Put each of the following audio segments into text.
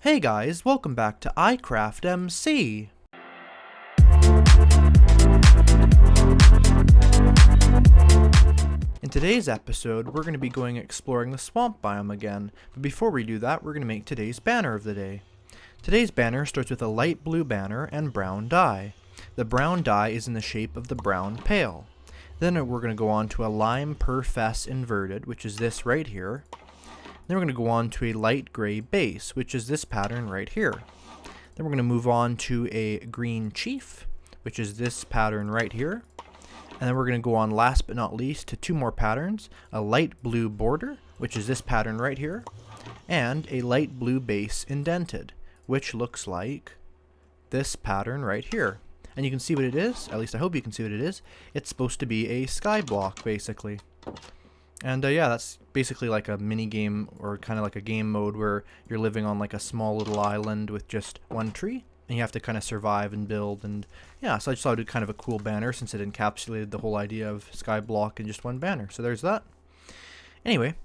Hey guys, welcome back to Eyecraftmc. In today's episode, we're going to be going exploring the swamp biome again, but before we do that, we're going to make today's banner of the day. Today's banner starts with a light blue banner and brown dye. The brown dye is in the shape of the brown pail. Then we're going to go on to a lime per fess inverted, which is this right here. Then we're going to go on to a light gray base, which is this pattern right here. Then we're going to move on to a green chief, which is this pattern right here. And then we're going to go on, last but not least, to two more patterns, a light blue border, which is this pattern right here, and a light blue base indented, which looks like this pattern right here. And you can see what it is, at least I hope you can see what it is. It's supposed to be a sky block, basically. And yeah, that's basically like a mini game, or kind of like a game mode where you're living on like a small little island with just one tree, and you have to kind of survive and build. And yeah, so I just thought it'd be kind of a cool banner since it encapsulated the whole idea of Skyblock in just one banner. So there's that. Anyway,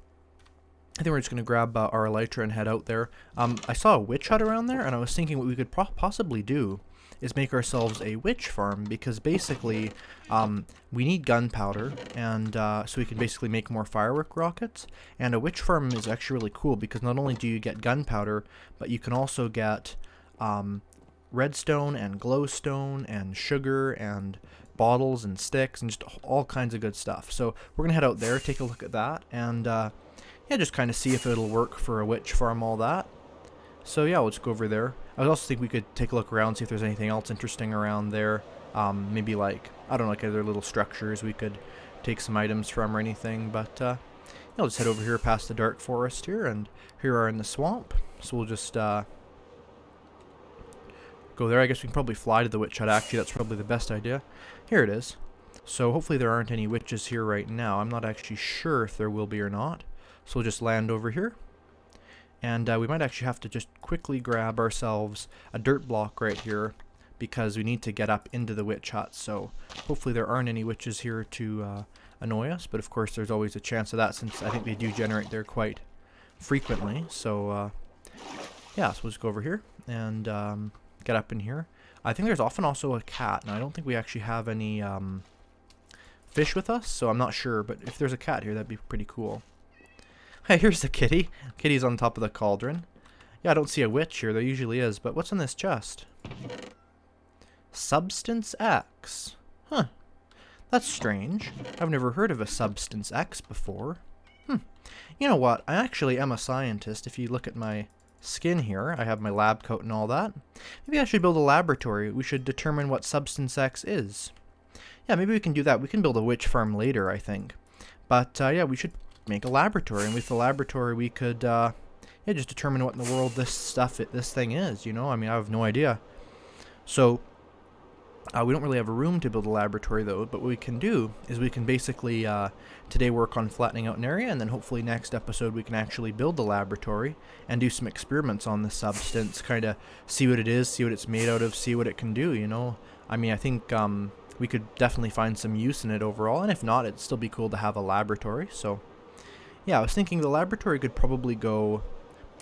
I think we're just going to grab our elytra and head out there. I saw a witch hut around there, and I was thinking what we could possibly do is make ourselves a witch farm, because basically we need gunpowder, and so we can basically make more firework rockets. And a witch farm is actually really cool because not only do you get gunpowder, but you can also get redstone and glowstone and sugar and bottles and sticks and just all kinds of good stuff. So we're gonna head out there, take a look at that, and yeah, just kind of see if it'll work for a witch farm, all that. So yeah, let's go over there. I also think we could take a look around, see if there's anything else interesting around there. Maybe like, I don't know, like other little structures we could take some items from or anything. But yeah, let's head over here past the dark forest here, and here we are in the swamp. So we'll just go there. I guess we can probably fly to the witch hut. Actually, that's probably the best idea. Here it is. So hopefully there aren't any witches here right now. I'm not actually sure if there will be or not. So we'll just land over here. And we might actually have to just quickly grab ourselves a dirt block right here, because we need to get up into the witch hut. So hopefully there aren't any witches here to annoy us. But of course there's always a chance of that, since I think they do generate there quite frequently. So yeah, so we'll just go over here and get up in here. I think there's often also a cat. And I don't think we actually have any fish with us, so I'm not sure. But if there's a cat here, that'd be pretty cool. Hey, here's the kitty. Kitty's on top of the cauldron. Yeah, I don't see a witch here. There usually is. But what's in this chest? Substance X. Huh. That's strange. I've never heard of a Substance X before. You know what? I actually am a scientist. If you look at my skin here, I have my lab coat and all that. Maybe I should build a laboratory. We should determine what Substance X is. Yeah, maybe we can do that. We can build a witch farm later, I think. But yeah, we should make a laboratory, and with the laboratory we could yeah, just determine what in the world this thing is, you know? I mean, I have no idea. So we don't really have a room to build a laboratory though, but what we can do is we can basically today work on flattening out an area, and then hopefully next episode we can actually build the laboratory and do some experiments on this substance, kind of see what it is, see what it's made out of, see what it can do, you know? I mean, I think we could definitely find some use in it overall, and if not, it'd still be cool to have a laboratory. So yeah, I was thinking the laboratory could probably go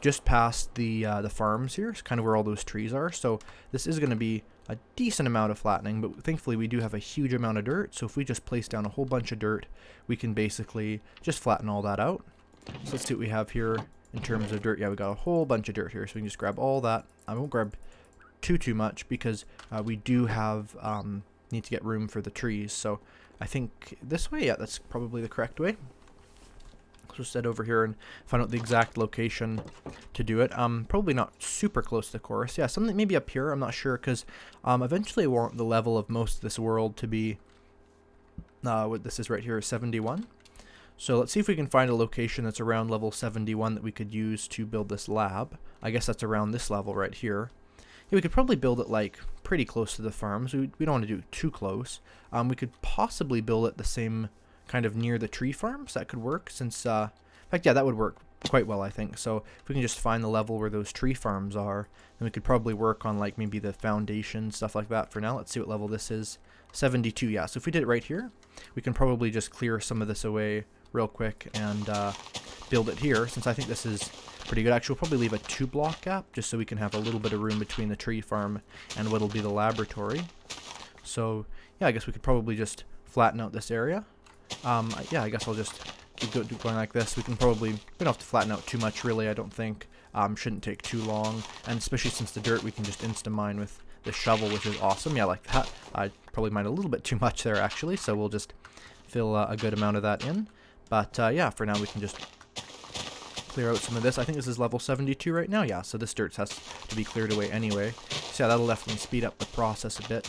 just past the farms here. It's kind of where all those trees are. So this is going to be a decent amount of flattening, but thankfully we do have a huge amount of dirt. So if we just place down a whole bunch of dirt, we can basically just flatten all that out. So let's see what we have here in terms of dirt. Yeah, we got a whole bunch of dirt here, so we can just grab all that. I won't grab too much because we do have need to get room for the trees. So I think this way, yeah, that's probably the correct way. Just head over here and find out the exact location to do it. Probably not super close to the course. Yeah, something maybe up here. I'm not sure, because eventually I want the level of most of this world to be what this is right here is 71. So let's see if we can find a location that's around level 71 that we could use to build this lab. I guess that's around this level right here. Yeah, we could probably build it like pretty close to the farms. We don't want to do it too close. We could possibly build it the same kind of near the tree farms. That could work, since in fact, yeah, that would work quite well, I think. So if we can just find the level where those tree farms are, then we could probably work on like maybe the foundation, stuff like that. For now, let's see what level this is. 72. Yeah, so if we did it right here, we can probably just clear some of this away real quick and build it here, since I think this is pretty good. Actually, we'll probably leave a 2-block gap just so we can have a little bit of room between the tree farm and what'll be the laboratory. So yeah, I guess we could probably just flatten out this area. Yeah, I guess I'll just keep going like this. We don't have to flatten out too much, really, I don't think. Shouldn't take too long, and especially since the dirt we can just insta-mine with the shovel, which is awesome. Yeah, like that. I probably mined a little bit too much there, actually, so we'll just fill a good amount of that in. But yeah, for now we can just clear out some of this. I think this is level 72 right now. Yeah, so this dirt has to be cleared away anyway. So yeah, that'll definitely speed up the process a bit.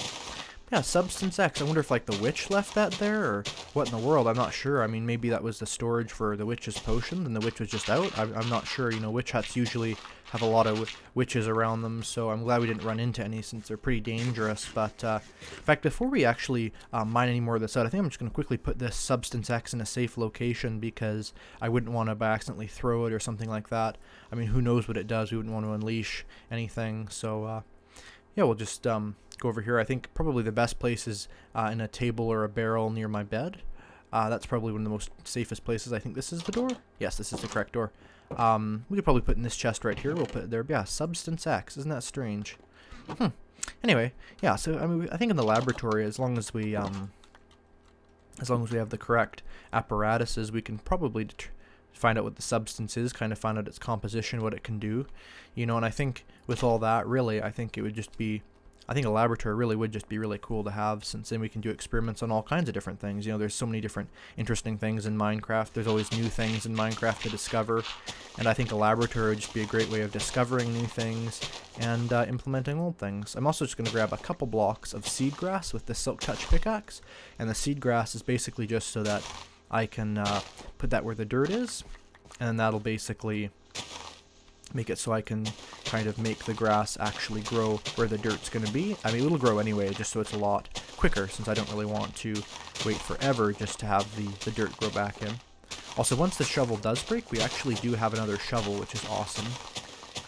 Yeah, Substance X. I wonder if like the witch left that there, or what in the world. I'm not sure. I mean, maybe that was the storage for the witch's potion, and the witch was just out. I'm not sure. You know, witch huts usually have a lot of witches around them, so I'm glad we didn't run into any since they're pretty dangerous. But in fact, before we actually mine any more of this out, I think I'm just going to quickly put this Substance X in a safe location because I wouldn't want to by accidentally throw it or something like that. I mean, who knows what it does? We wouldn't want to unleash anything, so yeah, we'll just go over here. I think probably the best place is in a table or a barrel near my bed. That's probably one of the most safest places. I think this is the door. Yes, this is the correct door. We could probably put in this chest right here. We'll put it there. Yeah, Substance X. Isn't that strange? Anyway, yeah. So I mean, I think in the laboratory, as long as we have the correct apparatuses, we can probably find out what the substance is, kind of find out its composition, what it can do, you know. And I think with all that, really, I think a laboratory really would just be really cool to have, since then we can do experiments on all kinds of different things. You know, there's so many different interesting things in Minecraft. There's always new things in Minecraft to discover, and I think a laboratory would just be a great way of discovering new things and implementing old things. I'm also just going to grab a couple blocks of seed grass with the Silk Touch pickaxe, and the seed grass is basically just so that I can put that where the dirt is, and that'll basically make it so I can kind of make the grass actually grow where the dirt's going to be. I mean, it'll grow anyway, just so it's a lot quicker, since I don't really want to wait forever just to have the dirt grow back in. Also, once the shovel does break, we actually do have another shovel, which is awesome.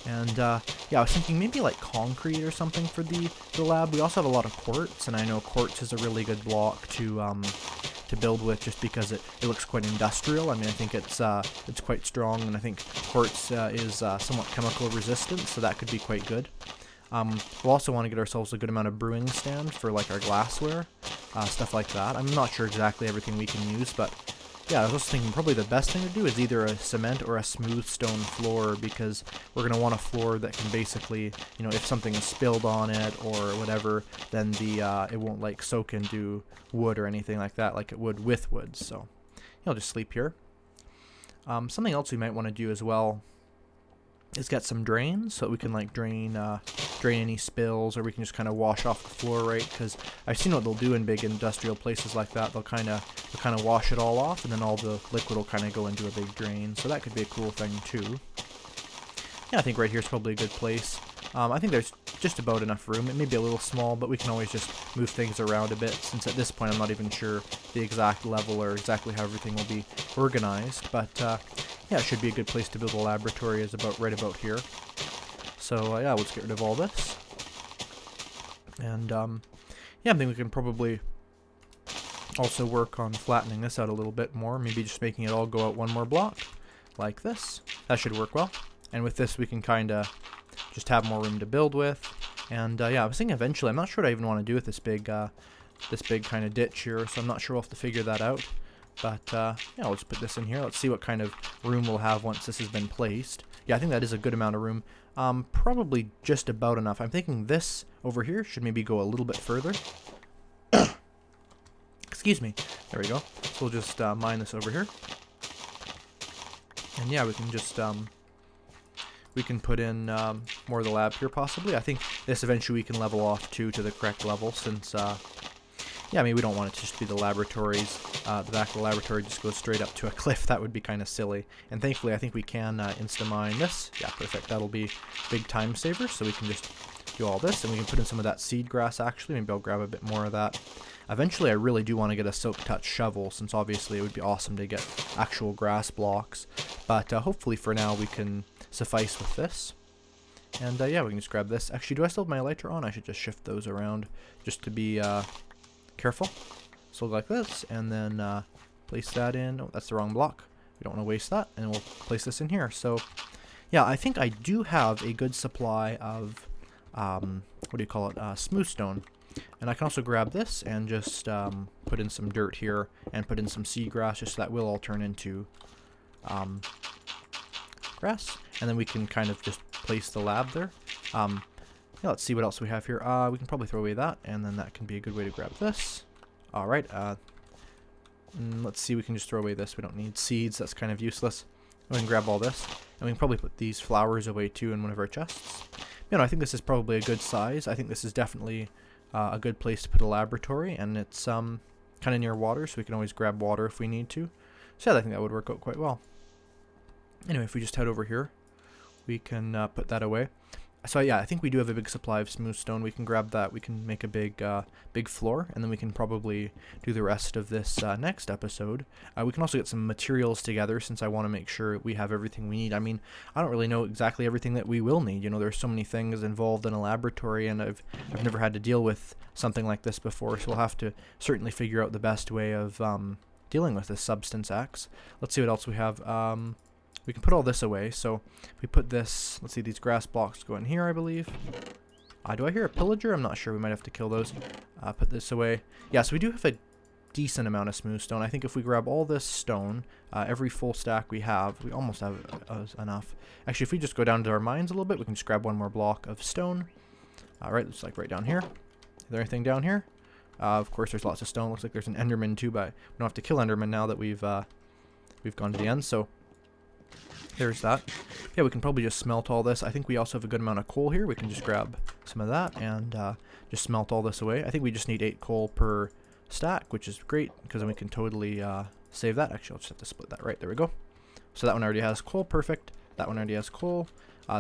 And yeah, I was thinking maybe like concrete or something for the lab. We also have a lot of quartz, and I know quartz is a really good block to build with, just because it looks quite industrial. I mean, I think it's quite strong, and I think quartz is somewhat chemical resistant, so that could be quite good. We'll also want to get ourselves a good amount of brewing stand for like our glassware, stuff like that. I'm not sure exactly everything we can use, but yeah, I was also thinking probably the best thing to do is either a cement or a smooth stone floor, because we're going to want a floor that can basically, you know, if something is spilled on it or whatever, then it won't like soak into wood or anything like that like it would with wood. So I'll just sleep here. Something else we might want to do as well is get some drains, so that we can like drain any spills, or we can just kind of wash off the floor, right? Because I've seen what they'll do in big industrial places like that. They'll kind of wash it all off, and then all the liquid will kind of go into a big drain. So that could be a cool thing too. Yeah, I think right here is probably a good place. I think there's just about enough room. It may be a little small, but we can always just move things around a bit, since at this point I'm not even sure the exact level or exactly how everything will be organized. But yeah, it should be a good place to build a laboratory, is right about here. So yeah, let's get rid of all this. And yeah, I think we can probably also work on flattening this out a little bit more, maybe just making it all go out one more block, like this. That should work well. And with this we can kind of just have more room to build with. And yeah, I was thinking eventually, I'm not sure what I even want to do with this big kind of ditch here, so I'm not sure we'll have to figure that out. But yeah, I'll just put this in here. Let's see what kind of room we'll have once this has been placed. Yeah, I think that is a good amount of room. Probably just about enough. I'm thinking this over here should maybe go a little bit further. Excuse me. There we go. So we'll just mine this over here. And yeah, we can just we can put in more of the lab here possibly. I think this eventually we can level off to the correct level, since yeah, I mean, we don't want it to just be the laboratories. The back of the laboratory just goes straight up to a cliff. That would be kind of silly. And thankfully, I think we can insta-mine this. Yeah, perfect. That'll be big time saver, so we can just do all this. And we can put in some of that seed grass, actually. Maybe I'll grab a bit more of that. Eventually, I really do want to get a Silk Touch shovel, since obviously it would be awesome to get actual grass blocks. But hopefully for now, we can suffice with this. And yeah, we can just grab this. Actually, do I still have my elytra on? I should just shift those around just to be careful. So like this, and then place that in. Oh, that's the wrong block. We don't want to waste that, and we'll place this in here. So Yeah, I think I do have a good supply of, what do you call it, smooth stone. And I can also grab this and just put in some dirt here and put in some seagrass, just so that will all turn into grass. And then we can kind of just place the lab there. Yeah, let's see what else we have here. We can probably throw away that, and then that can be a good way to grab this. Alright, let's see, we can just throw away this. We don't need seeds, that's kind of useless. We can grab all this, and we can probably put these flowers away too in one of our chests. You know, I think this is probably a good size. I think this is definitely a good place to put a laboratory, and it's kind of near water, so we can always grab water if we need to. So yeah, I think that would work out quite well. Anyway, if we just head over here, we can put that away. So yeah, I think we do have a big supply of smooth stone. We can grab that. We can make a big big floor, and then we can probably do the rest of this next episode. We can also get some materials together, since I want to make sure we have everything we need. I mean, I don't really know exactly everything that we will need. You know, there's so many things involved in a laboratory, and I've never had to deal with something like this before, so we'll have to certainly figure out the best way of dealing with this substance X. Let's see what else we have. We can put all this away, so we put this, let's see, these grass blocks go in here, I believe. Do I hear a pillager? I'm not sure, we might have to kill those. Put this away. Yeah, so we do have a decent amount of smooth stone. I think if we grab all this stone, every full stack we have, we almost have enough. Actually, if we just go down to our mines a little bit, we can just grab one more block of stone. Alright, looks like right down here. Is there anything down here? Of course, there's lots of stone. Looks like there's an enderman too, but we don't have to kill enderman now that we've gone to the end, so there's that. Yeah, we can probably just smelt all this. I think we also have a good amount of coal here. We can just grab some of that and just smelt all this away. I think we just need 8 coal per stack, which is great, because then we can totally save that. Actually, I'll just have to split that. Right, there we go. So that one already has coal, perfect. That one already has coal.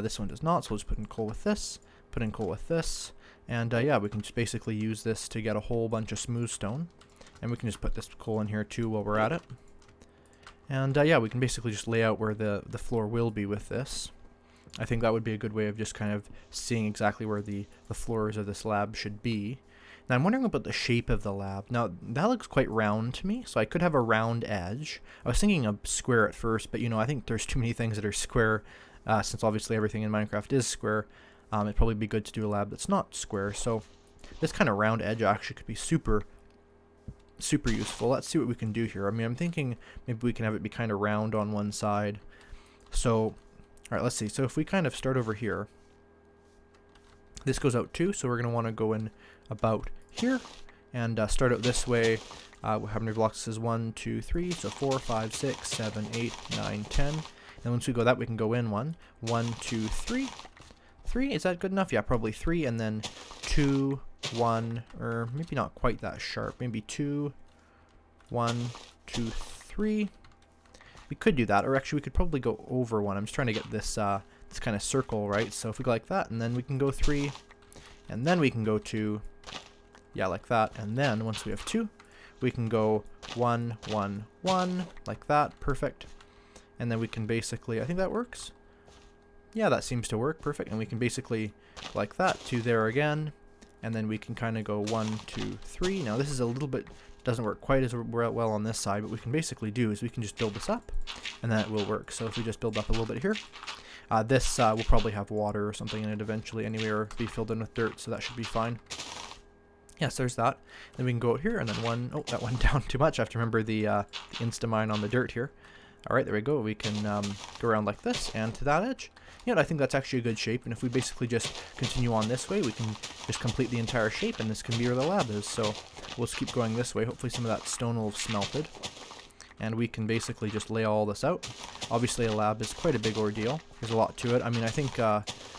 This one does not, so we'll just put in coal with this, put in coal with this, and yeah, we can just basically use this to get a whole bunch of smooth stone. And we can just put this coal in here too while we're at it. And yeah, we can basically just lay out where the floor will be with this. I think that would be a good way of just kind of seeing exactly where the floors of this lab should be. Now I'm wondering about the shape of the lab. Now that looks quite round to me, so I could have a round edge. I was thinking a square at first, but you know, I think there's too many things that are square, since obviously everything in Minecraft is square. It'd probably be good to do a lab that's not square, so this kind of round edge actually could be super useful. Let's see what we can do here. I mean, I'm thinking maybe we can have it be kind of round on one side. So, alright, let's see. So if we kind of start over here, this goes out too, so we're going to want to go in about here and start out this way. How many blocks? This is 1, 2, 3, so 4, 5, 6, 7, 8, 9, 10. And once we go that, we can go in 1, 2, 3. 3, is that good enough? Yeah, probably 3, and then 2, 1, or maybe not quite that sharp. Maybe 2, 1, 2, 3. We could do that, or actually we could probably go over 1. I'm just trying to get this this kind of circle, right? So if we go like that, and then we can go 3, and then we can go 2. Yeah, like that. And then once we have 2, we can go 1, 1, 1, like that. Perfect. And then we can basically, I think that works. Yeah, that seems to work. Perfect. And we can basically, like that, to there again. And then we can kind of go 1, 2, 3. Now this is a little bit, doesn't work quite as well on this side, but what we can basically do is we can just build this up, and then it will work. So if we just build up a little bit here, this will probably have water or something in it eventually anyway, or be filled in with dirt, so that should be fine. Yes, there's that. Then we can go out here, and then one, oh, that went down too much. I have to remember the insta-mine on the dirt here. Alright, there we go. We can go around like this, and to that edge. Yeah, I think that's actually a good shape, and if we basically just continue on this way, we can just complete the entire shape, and this can be where the lab is. So we'll just keep going this way. Hopefully some of that stone will have smelted, and we can basically just lay all this out. Obviously a lab is quite a big ordeal. There's a lot to it. I mean, I think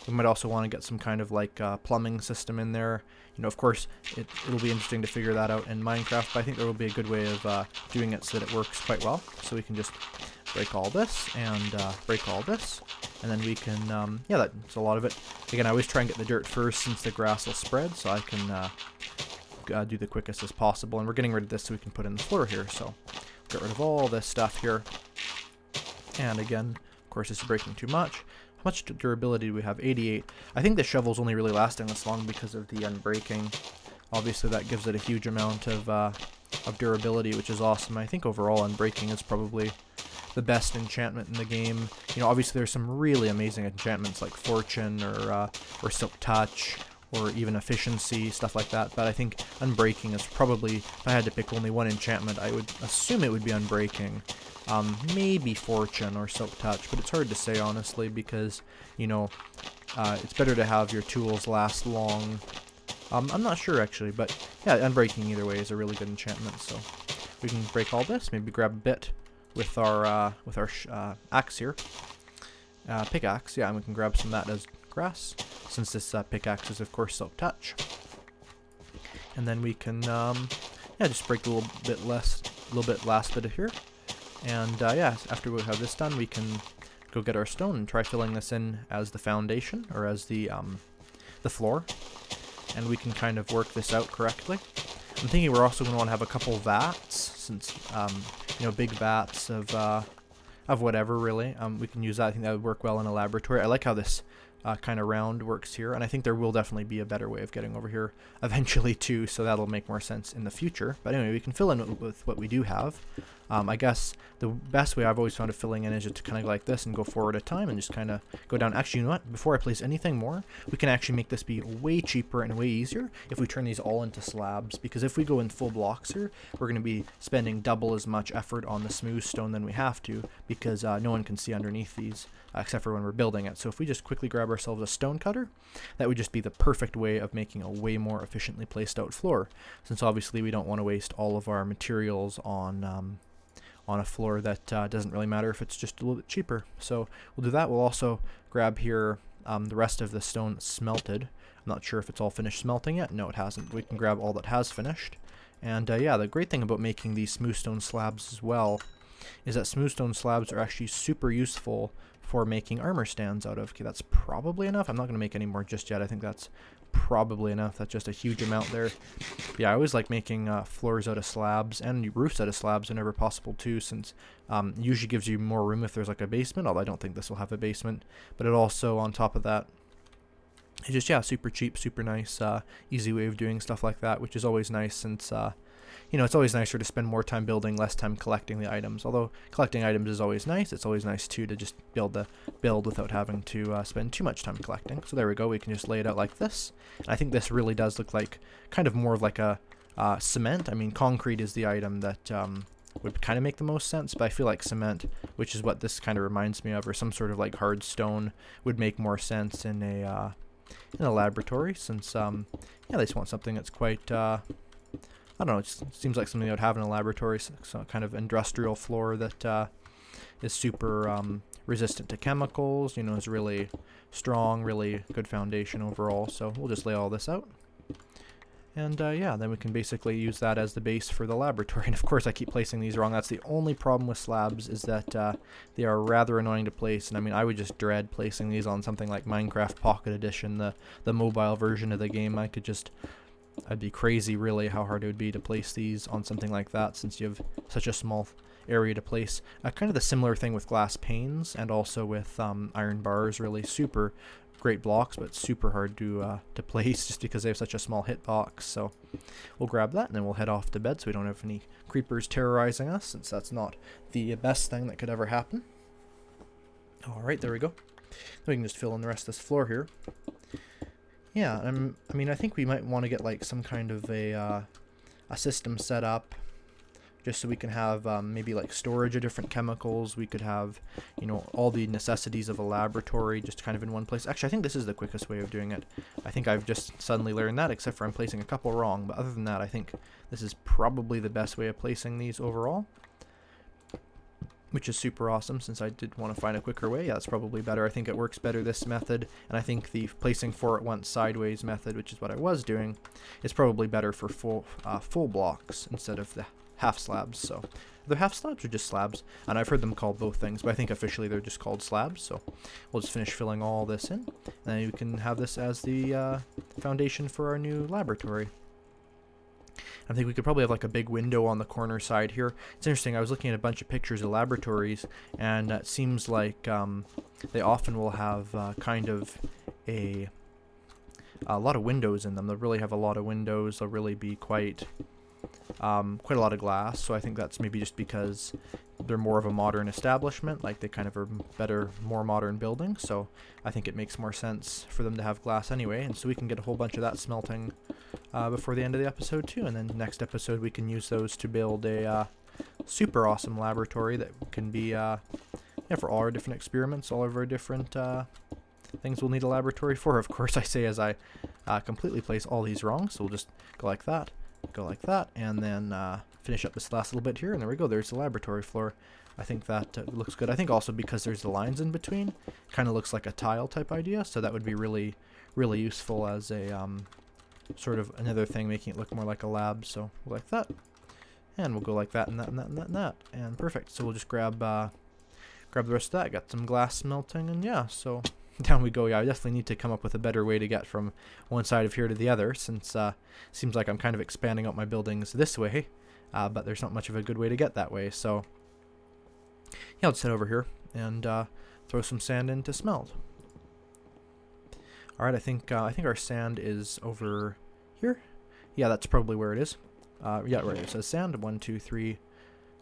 we might also want to get some kind of like plumbing system in there. You know, of course, it'll be interesting to figure that out in Minecraft, but I think there will be a good way of doing it so that it works quite well. So we can just break all this and break all this, and then we can, yeah, that's a lot of it. Again, I always try and get the dirt first since the grass will spread, so I can do the quickest as possible. And we're getting rid of this so we can put in the floor here, so get rid of all this stuff here. And again, of course, this is breaking too much. How much durability do we have? 88. I think the shovel's only really lasting this long because of the unbreaking. Obviously, that gives it a huge amount of durability, which is awesome. I think overall unbreaking is probably the best enchantment in the game. You know, obviously there's some really amazing enchantments like Fortune or Silk Touch, or even Efficiency, stuff like that, but I think Unbreaking is probably, if I had to pick only one enchantment, I would assume it would be Unbreaking. Maybe Fortune or Silk Touch, but it's hard to say honestly, because, you know, it's better to have your tools last long. I'm not sure actually, but yeah, Unbreaking either way is a really good enchantment, so we can break all this, maybe grab a bit with our axe here. Pickaxe, yeah, and we can grab some of that as grass, since this pickaxe is of course Silk Touch. And then we can, yeah, just break a little bit last bit of here. And yeah, after we have this done, we can go get our stone and try filling this in as the foundation, or as the floor. And we can kind of work this out correctly. I'm thinking we're also going to want to have a couple vats, since, you know, big vats of whatever, really. We can use that. I think that would work well in a laboratory. I like how this kind of round works here, and I think there will definitely be a better way of getting over here eventually too, so that'll make more sense in the future. But anyway, we can fill in with what we do have. I guess the best way I've always found of filling in is just to kind of go like this and go forward a time and just kind of go down. Actually, you know what? Before I place anything more, we can actually make this be way cheaper and way easier if we turn these all into slabs, because if we go in full blocks here, we're going to be spending double as much effort on the smooth stone than we have to, because no one can see underneath these, except for when we're building it. So if we just quickly grab ourselves a stone cutter, that would just be the perfect way of making a way more efficiently placed out floor, since obviously we don't want to waste all of our materials on a floor that doesn't really matter if it's just a little bit cheaper. So we'll do that. We'll also grab here the rest of the stone that's smelted. I'm not sure if it's all finished smelting yet. No, it hasn't. We can grab all that has finished. And yeah, the great thing about making these smooth stone slabs as well is that smooth stone slabs are actually super useful for making armor stands out of. Okay, that's probably enough. I'm not going to make any more just yet. I think that's probably enough. That's just a huge amount there. But yeah, I always like making floors out of slabs and roofs out of slabs whenever possible too, since usually gives you more room if there's like a basement, although I don't think this will have a basement. But it also, on top of that, it's just, yeah, super cheap, super nice, easy way of doing stuff like that, which is always nice, since you know, it's always nicer to spend more time building, less time collecting the items. Although collecting items is always nice, it's always nice too to just build without having to spend too much time collecting. So there we go, we can just lay it out like this. And I think this really does look like kind of more of like a cement. I mean, concrete is the item that would kind of make the most sense, but I feel like cement, which is what this kind of reminds me of, or some sort of like hard stone, would make more sense in a laboratory, since yeah, they just want something that's quite I don't know, it just seems like something I would have in a laboratory, some kind of industrial floor that is super resistant to chemicals, you know, is really strong, really good foundation overall. So we'll just lay all this out. And yeah, then we can basically use that as the base for the laboratory. And of course I keep placing these wrong. That's the only problem with slabs, is that they are rather annoying to place. And I mean, I would just dread placing these on something like Minecraft Pocket Edition, the mobile version of the game. I'd be crazy really how hard it would be to place these on something like that, since you have such a small area to place. Kind of the similar thing with glass panes, and also with iron bars, really super great blocks, but super hard to place just because they have such a small hitbox. So we'll grab that and then we'll head off to bed so we don't have any creepers terrorizing us, since that's not the best thing that could ever happen. Alright, there we go. Then we can just fill in the rest of this floor here. Yeah, I mean, I think we might want to get like some kind of a system set up, just so we can have maybe like storage of different chemicals. We could have, you know, all the necessities of a laboratory just kind of in one place. Actually, I think this is the quickest way of doing it. I think I've just suddenly learned that, except for I'm placing a couple wrong. But other than that, I think this is probably the best way of placing these overall, which is super awesome, since I did want to find a quicker way. Yeah, that's probably better. I think it works better, this method, and I think the placing 4 at once sideways method, which is what I was doing, is probably better for full blocks instead of the half slabs. So they're half slabs or just slabs, and I've heard them called both things, but I think officially they're just called slabs. So we'll just finish filling all this in, and then you can have this as the foundation for our new laboratory. I think we could probably have like a big window on the corner side here. It's interesting, I was looking at a bunch of pictures of laboratories, and it seems like they often will have kind of a lot of windows in them. They'll really have a lot of windows. They'll really be quite quite a lot of glass, so I think that's maybe just because they're more of a modern establishment, like they kind of are better, more modern buildings, so I think it makes more sense for them to have glass anyway, and so we can get a whole bunch of that smelting before the end of the episode too, and then next episode we can use those to build a super awesome laboratory that can be for all our different experiments, all of our different things we'll need a laboratory for. Of course, I say as I completely place all these wrong, so we'll just go like that, and then finish up this last little bit here, and there we go, there's the laboratory floor. I think that looks good. I think also because there's the lines in between, kind of looks like a tile type idea, so that would be really, really useful as a sort of another thing, making it look more like a lab. So we'll like that, and we'll go like that, and that, and that, and that, and that, and perfect. So we'll just grab the rest of that. Got some glass melting, and yeah, so down we go. Yeah, I definitely need to come up with a better way to get from one side of here to the other, since seems like I'm kind of expanding out my buildings this way, but there's not much of a good way to get that way. So yeah, let's head over here and throw some sand in to smelt. All right, I think our sand is over here. Yeah, that's probably where it is. Yeah, right. It says sand. 1, 2, 3,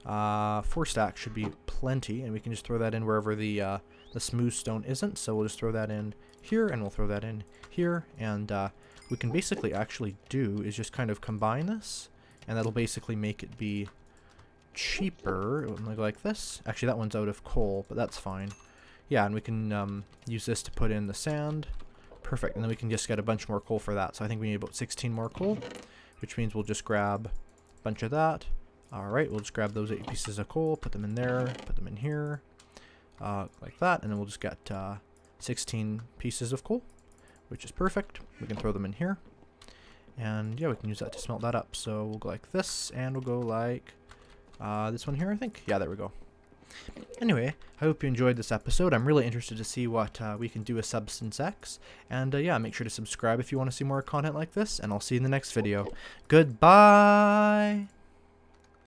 4 stacks should be plenty, and we can just throw that in wherever the smooth stone isn't. So we'll just throw that in here, and we'll throw that in here, and we can basically actually do is just kind of combine this, and that'll basically make it be cheaper. It would look like this. Actually, that one's out of coal, but that's fine. Yeah, and we can use this to put in the sand. Perfect, and then we can just get a bunch more coal for that. So I think we need about 16 more coal, which means we'll just grab a bunch of that. Alright, we'll just grab those 8 pieces of coal, put them in there, put them in here, like that, and then we'll just get 16 pieces of coal, which is perfect. We can throw them in here, and yeah, we can use that to smelt that up. So we'll go like this, and we'll go like this one here, I think. Yeah, there we go. Anyway, I hope you enjoyed this episode. I'm really interested to see what we can do with Substance X. And yeah, make sure to subscribe if you want to see more content like this, and I'll see you in the next video. Goodbye!